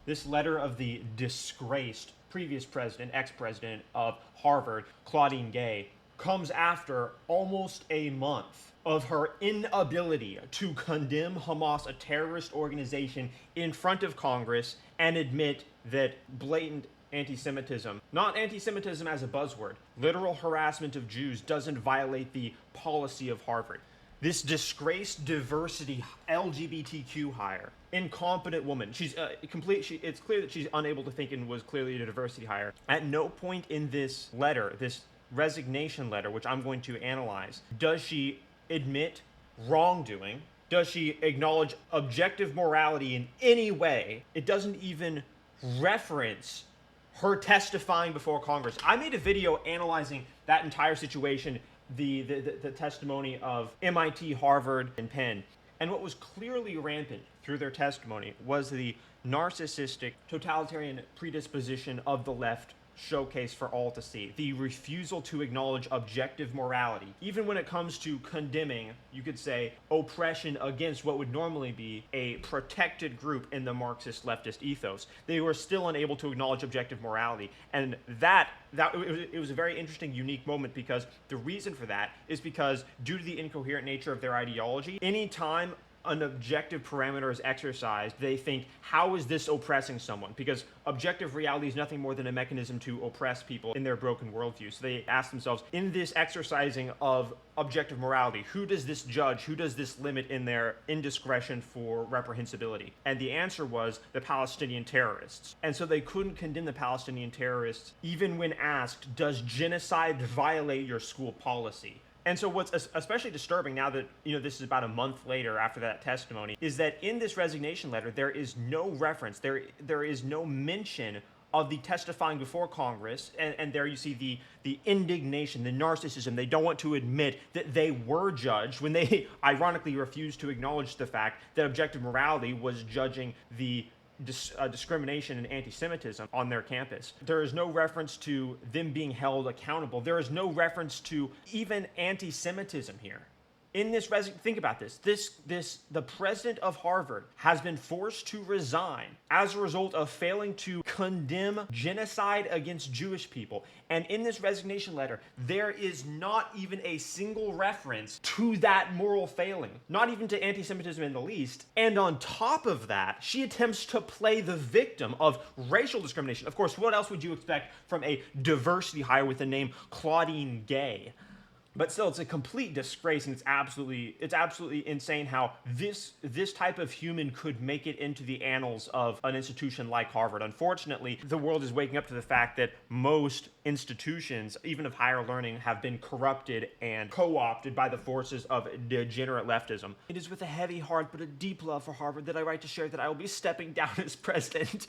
This letter of the disgraced previous president, ex-president of Harvard, Claudine Gay, comes after almost a month of her inability to condemn Hamas, a terrorist organization, in front of Congress and admit that blatant anti-Semitism, not anti-Semitism as a buzzword, literal harassment of Jews doesn't violate the policy of Harvard. This disgraced diversity LGBTQ hire, incompetent woman. She's it's clear that she's unable to think and was clearly a diversity hire. At no point in this letter, this resignation letter, which I'm going to analyze, does she admit wrongdoing? Does she acknowledge objective morality in any way? It doesn't even reference her testifying before Congress. I made a video analyzing that entire situation, the testimony of MIT, Harvard, and Penn. And what was clearly rampant through their testimony was the narcissistic, totalitarian predisposition of the left showcased for all to see. The refusal to acknowledge objective morality. Even when it comes to condemning, you could say, oppression against what would normally be a protected group in the Marxist leftist ethos. They were still unable to acknowledge objective morality. And it was a very interesting, unique moment, because the reason for that is because due to the incoherent nature of their ideology, anytime an objective parameter is exercised, they think, how is this oppressing someone? Because objective reality is nothing more than a mechanism to oppress people in their broken worldview. So they ask themselves, in this exercising of objective morality, who does this judge? Who does this limit in their indiscretion for reprehensibility? And the answer was the Palestinian terrorists. And so they couldn't condemn the Palestinian terrorists, even when asked, does genocide violate your school policy? And so what's especially disturbing now that, this is about a month later after that testimony, is that in this resignation letter, there is no reference, there is no mention of the testifying before Congress, and there you see the indignation, the narcissism. They don't want to admit that they were judged when they ironically refused to acknowledge the fact that objective morality was judging the discrimination and anti-Semitism on their campus. There is no reference to them being held accountable. There is no reference to even anti-Semitism here. In this think about this. The president of Harvard has been forced to resign as a result of failing to condemn genocide against Jewish people. And in this resignation letter, there is not even a single reference to that moral failing, not even to anti-Semitism in the least. And on top of that, she attempts to play the victim of racial discrimination. Of course, what else would you expect from a diversity hire with the name Claudine Gay? But still, it's a complete disgrace, and it's absolutely insane how this type of human could make it into the annals of an institution like Harvard. Unfortunately, the world is waking up to the fact that most institutions, even of higher learning, have been corrupted and co-opted by the forces of degenerate leftism. It is with a heavy heart but a deep love for Harvard that I write to share that I will be stepping down as president.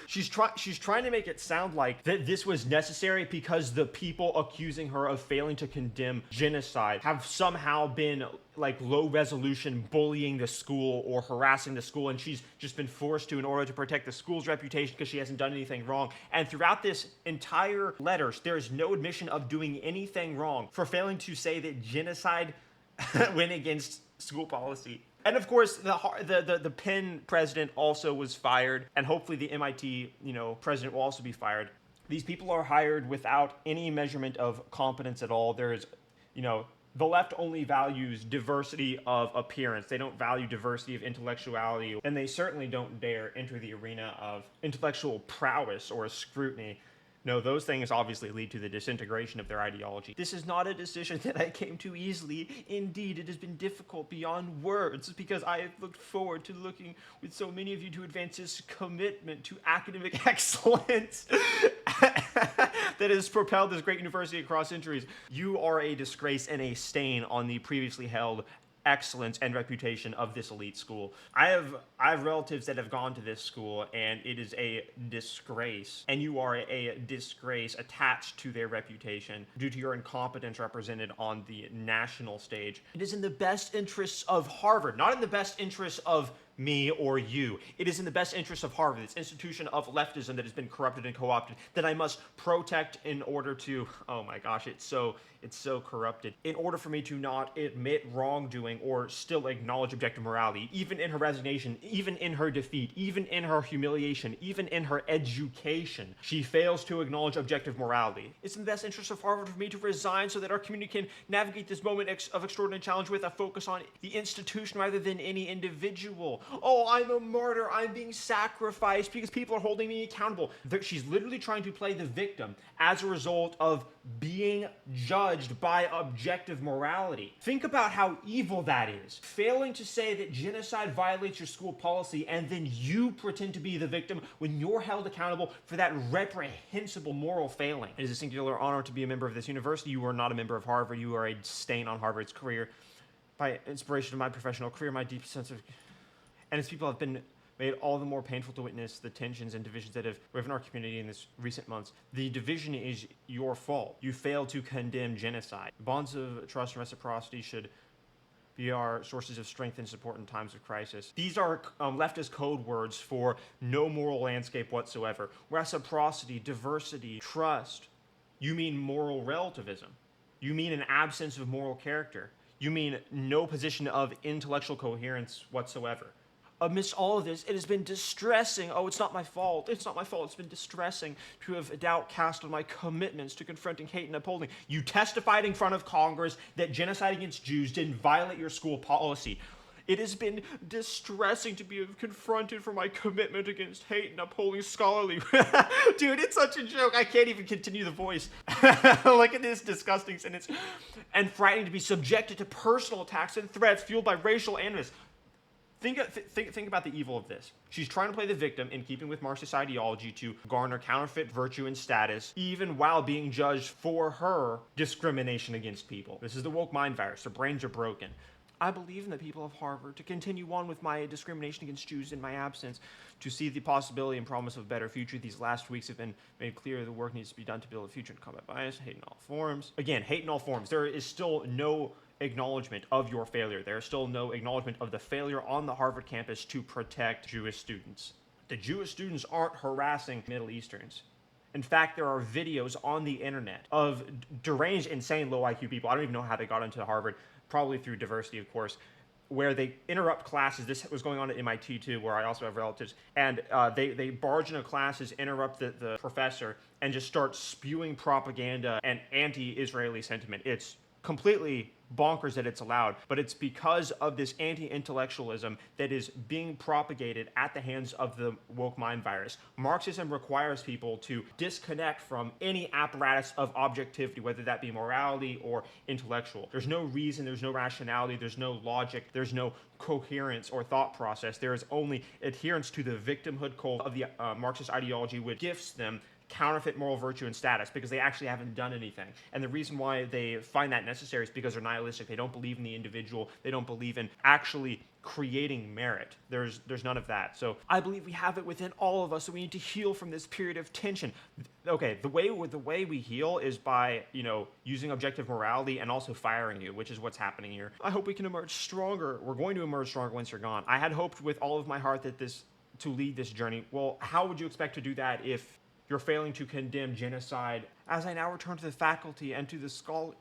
She's trying to make it sound like that this was necessary because the people accusing her of failing to condemn genocide have somehow been like low resolution bullying the school or harassing the school, and she's just been forced to in order to protect the school's reputation because she hasn't done anything wrong. And throughout this entire letter, there is no admission of doing anything wrong for failing to say that genocide went against school policy. And of course, the Penn president also was fired, and hopefully the MIT, president will also be fired. These people are hired without any measurement of competence at all. There is, the left only values diversity of appearance. They don't value diversity of intellectuality, and they certainly don't dare enter the arena of intellectual prowess or scrutiny. No, those things obviously lead to the disintegration of their ideology. This is not a decision that I came to easily. Indeed, it has been difficult beyond words because I have looked forward to looking with so many of you to advance this commitment to academic excellence that has propelled this great university across centuries. You are a disgrace and a stain on the previously held excellence and reputation of this elite school. I have relatives that have gone to this school, and it is a disgrace, and you are a disgrace attached to their reputation due to your incompetence represented on the national stage. It is in the best interests of Harvard, not in the best interests of me, or you. It is in the best interest of Harvard, this institution of leftism that has been corrupted and co-opted, that I must protect in order to, oh my gosh, it's so corrupted. In order for me to not admit wrongdoing or still acknowledge objective morality, even in her resignation, even in her defeat, even in her humiliation, even in her education, she fails to acknowledge objective morality. It's in the best interest of Harvard for me to resign so that our community can navigate this moment of extraordinary challenge with a focus on the institution rather than any individual. Oh, I'm a martyr. I'm being sacrificed because people are holding me accountable. She's literally trying to play the victim as a result of being judged by objective morality. Think about how evil that is. Failing to say that genocide violates your school policy and then you pretend to be the victim when you're held accountable for that reprehensible moral failing. It is a singular honor to be a member of this university. You are not a member of Harvard. You are a stain on Harvard's career. By inspiration of my professional career, my deep sense of... and its people have been made all the more painful to witness the tensions and divisions that have riven our community in this recent months. The division is your fault. You failed to condemn genocide. The bonds of trust and reciprocity should be our sources of strength and support in times of crisis. These are leftist code words for no moral landscape whatsoever. Reciprocity, diversity, trust. You mean moral relativism. You mean an absence of moral character. You mean no position of intellectual coherence whatsoever. Amidst all of this, it has been distressing. Oh, it's not my fault. It's not my fault. It's been distressing to have doubt cast on my commitments to confronting hate and upholding. You testified in front of Congress that genocide against Jews didn't violate your school policy. It has been distressing to be confronted for my commitment against hate and upholding scholarly... Dude, it's such a joke. I can't even continue the voice. Look at this disgusting sentence. And frightening to be subjected to personal attacks and threats fueled by racial animus. Think about the evil of this. She's trying to play the victim in keeping with Marxist ideology to garner counterfeit virtue and status, even while being judged for her discrimination against people. This is the woke mind virus. Their brains are broken. I believe in the people of Harvard to continue on with my discrimination against Jews in my absence, to see the possibility and promise of a better future. These last weeks have been made clear the work needs to be done to build a future and combat bias, hate in all forms. Again, hate in all forms. There is still no acknowledgement of your failure. There is still no acknowledgement of the failure on the Harvard campus to protect Jewish students. The Jewish students aren't harassing Middle Easterns. In fact, there are videos on the internet of deranged, insane, low IQ people. I don't even know how they got into Harvard, probably through diversity, of course, where they interrupt classes. This was going on at MIT too, where I also have relatives, and they barge into classes, interrupt the professor, and just start spewing propaganda and anti-Israeli sentiment. It's completely bonkers that it's allowed, but it's because of this anti-intellectualism that is being propagated at the hands of the woke mind virus. Marxism requires people to disconnect from any apparatus of objectivity, whether that be morality or intellectual. There's no reason, there's no rationality, there's no logic, there's no coherence or thought process. There is only adherence to the victimhood cult of the Marxist ideology, which gifts them counterfeit moral virtue and status because they actually haven't done anything. And the reason why they find that necessary is because they're nihilistic. They don't believe in the individual. They don't believe in actually creating merit. There's none of that. So I believe we have it within all of us, so we need to heal from this period of tension. Okay, the way we heal is by, using objective morality and also firing you, which is what's happening here. I hope we can emerge stronger. We're going to emerge stronger once you're gone. I had hoped with all of my heart that to lead this journey. Well, how would you expect to do that if you're failing to condemn genocide? As I now return to the faculty and to the scholar...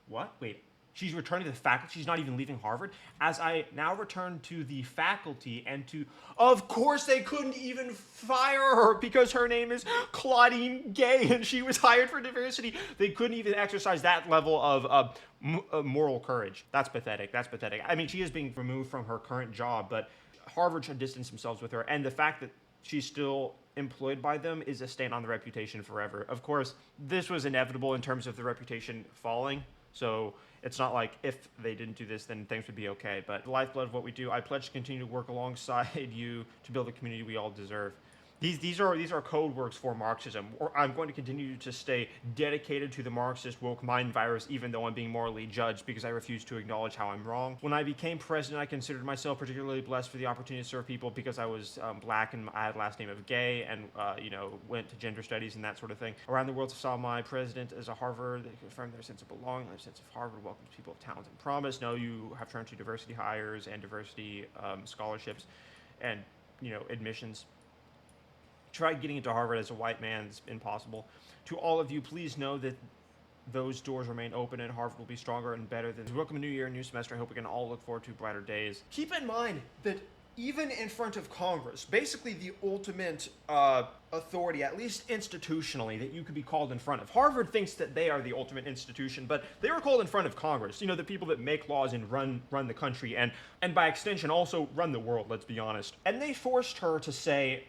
What? Wait. She's returning to the faculty? She's not even leaving Harvard? As I now return to the faculty and to... Of course they couldn't even fire her because her name is Claudine Gay and she was hired for diversity. They couldn't even exercise that level of moral courage. That's pathetic. That's pathetic. I mean, she is being removed from her current job, but Harvard should distance themselves with her. And the fact that she's still employed by them is a stain on the reputation forever. Of course, this was inevitable in terms of the reputation falling, so it's not like if they didn't do this, then things would be okay. But the lifeblood of what we do, I pledge to continue to work alongside you to build the community we all deserve. These are code words for Marxism. Or I'm going to continue to stay dedicated to the Marxist woke mind virus, even though I'm being morally judged because I refuse to acknowledge how I'm wrong. When I became president, I considered myself particularly blessed for the opportunity to serve people because I was black and I had the last name of Gay, and went to gender studies and that sort of thing. Around the world, saw my president as a Harvard. They confirmed their sense of belonging, their sense of Harvard welcomes people of talent and promise. No, you have turned to diversity hires and diversity scholarships, and admissions. Tried getting into Harvard as a white man. It's impossible. To all of you, please know that those doors remain open and Harvard will be stronger and better. Welcome a new year, new semester. I hope we can all look forward to brighter days. Keep in mind that even in front of Congress, basically the ultimate authority, at least institutionally, that you could be called in front of. Harvard thinks that they are the ultimate institution, but they were called in front of Congress. The people that make laws and run the country and by extension also run the world, let's be honest. And they forced her to say,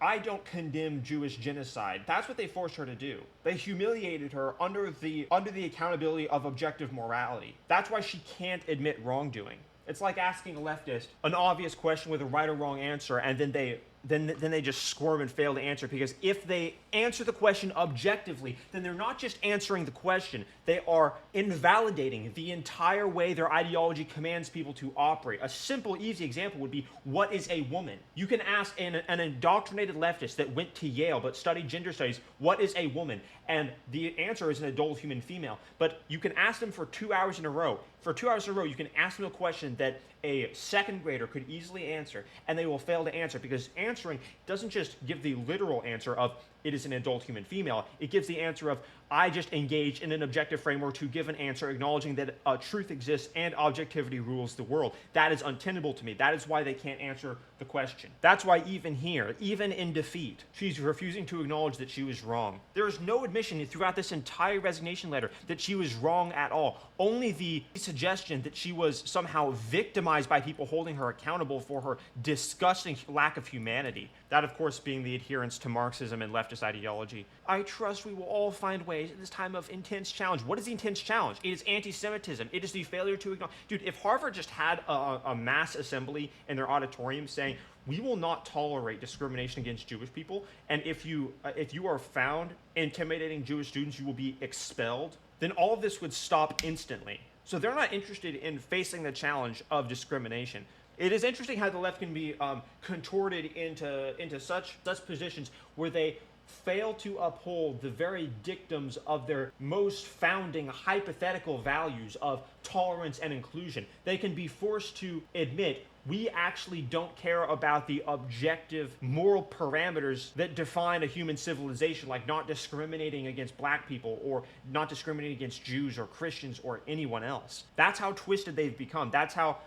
I don't condemn Jewish genocide. That's what they forced her to do. They humiliated her under the accountability of objective morality. That's why she can't admit wrongdoing. It's like asking a leftist an obvious question with a right or wrong answer, and then they just squirm and fail to answer, because if they answer the question objectively, then they're not just answering the question, they are invalidating the entire way their ideology commands people to operate. A simple, easy example would be, what is a woman? You can ask an indoctrinated leftist that went to Yale but studied gender studies, what is a woman? And the answer is an adult human female. But you can ask them for 2 hours in a row. For 2 hours in a row, you can ask them a question that a second grader could easily answer, and they will fail to answer, because answering doesn't just give the literal answer of it is an adult human female. It gives the answer of I just engaged in an objective framework to give an answer acknowledging that truth exists and objectivity rules the world. That is untenable to me. That is why they can't answer the question. That's why even here, even in defeat, she's refusing to acknowledge that she was wrong. There is no admission throughout this entire resignation letter that she was wrong at all. Only the suggestion that she was somehow victimized by people holding her accountable for her disgusting lack of humanity. That, of course, being the adherence to Marxism and leftist ideology. I trust we will all find ways in this time of intense challenge. What is the intense challenge? It is anti-Semitism. It is the failure to acknowledge. Dude, if Harvard just had a mass assembly in their auditorium saying, we will not tolerate discrimination against Jewish people, and if you are found intimidating Jewish students, you will be expelled, then all of this would stop instantly. So they're not interested in facing the challenge of discrimination. It is interesting how the left can be contorted into such positions where they fail to uphold the very dictums of their most founding hypothetical values of tolerance and inclusion. They can be forced to admit, we actually don't care about the objective moral parameters that define a human civilization, like not discriminating against black people or not discriminating against Jews or Christians or anyone else. That's how twisted they've become. That's how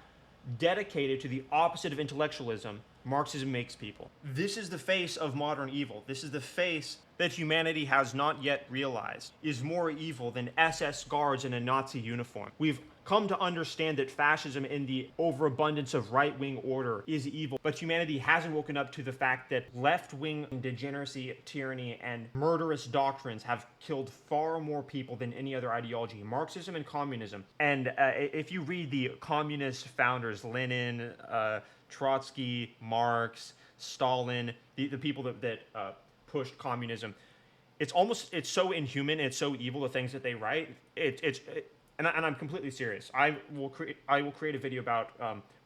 dedicated to the opposite of intellectualism Marxism makes people. This is the face of modern evil. This is the face that humanity has not yet realized is more evil than SS guards in a Nazi uniform. We've come to understand that fascism in the overabundance of right-wing order is evil, but humanity hasn't woken up to the fact that left-wing degeneracy, tyranny, and murderous doctrines have killed far more people than any other ideology. Marxism and communism. And if you read the communist founders, Lenin, Trotsky, Marx, Stalin, the people that pushed communism, it's so inhuman, it's so evil, the things that they write. And I'm completely serious. I will create a video about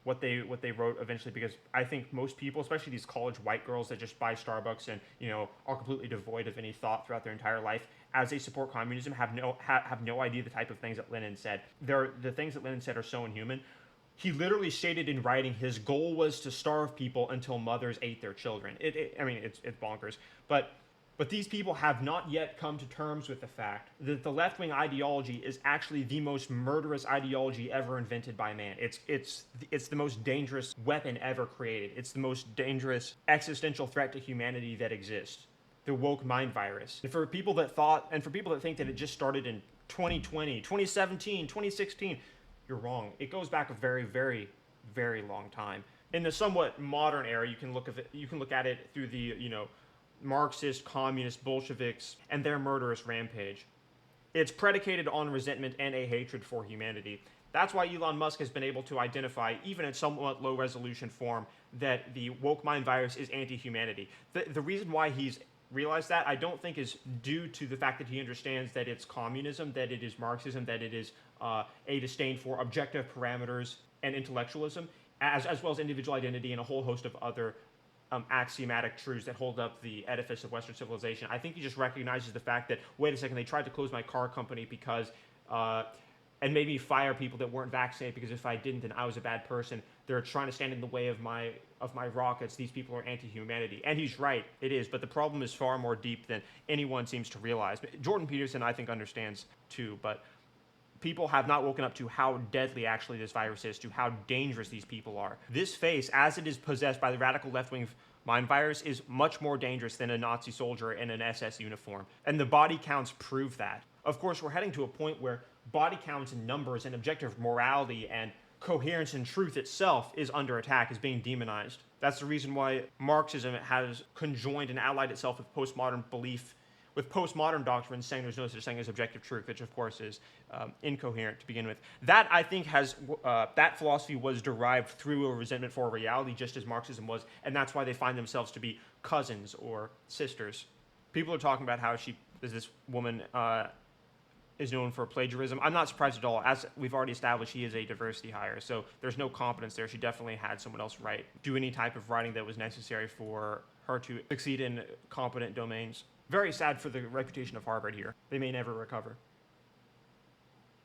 what they wrote eventually, because I think most people, especially these college white girls that just buy Starbucks and are completely devoid of any thought throughout their entire life, as they support communism, have no idea the type of things that Lenin said. The things that Lenin said are so inhuman. He literally stated in writing his goal was to starve people until mothers ate their children. It's bonkers. But these people have not yet come to terms with the fact that the left-wing ideology is actually the most murderous ideology ever invented by man. It's the most dangerous weapon ever created. It's the most dangerous existential threat to humanity that exists. The woke mind virus. And for people that think that it just started in 2020, 2017, 2016, you're wrong. It goes back a very, very, very long time. In the somewhat modern era, you can look at it through the Marxist, communist, Bolsheviks, and their murderous rampage. It's predicated on resentment and a hatred for humanity. That's why Elon Musk has been able to identify, even in somewhat low resolution form, that the woke mind virus is anti-humanity. The reason why he's realized that, I don't think, is due to the fact that he understands that it's communism, that it is Marxism, that it is a disdain for objective parameters and intellectualism, as well as individual identity and a whole host of other axiomatic truths that hold up the edifice of Western civilization. I think he just recognizes the fact that, wait a second, they tried to close my car company because and made me fire people that weren't vaccinated because if I didn't, then I was a bad person. They're trying to stand in the way of my rockets. These people are anti-humanity. And he's right, it is. But the problem is far more deep than anyone seems to realize. Jordan Peterson, I think, understands too, but people have not woken up to how deadly actually this virus is, to how dangerous these people are. This face, as it is possessed by the radical left-wing mind virus, is much more dangerous than a Nazi soldier in an SS uniform. And the body counts prove that. Of course, we're heading to a point where body counts and numbers and objective morality and coherence and truth itself is under attack, is being demonized. That's the reason why Marxism has conjoined and allied itself with postmodern belief, with postmodern doctrines saying there's no such thing as objective truth, which of course is incoherent to begin with. That, I think, that philosophy was derived through a resentment for reality, just as Marxism was, and that's why they find themselves to be cousins or sisters. People are talking about how this woman is known for plagiarism. I'm not surprised at all. As we've already established, she is a diversity hire, so there's no competence there. She definitely had someone else do any type of writing that was necessary for her to succeed in competent domains. Very sad for the reputation of Harvard here. They may never recover.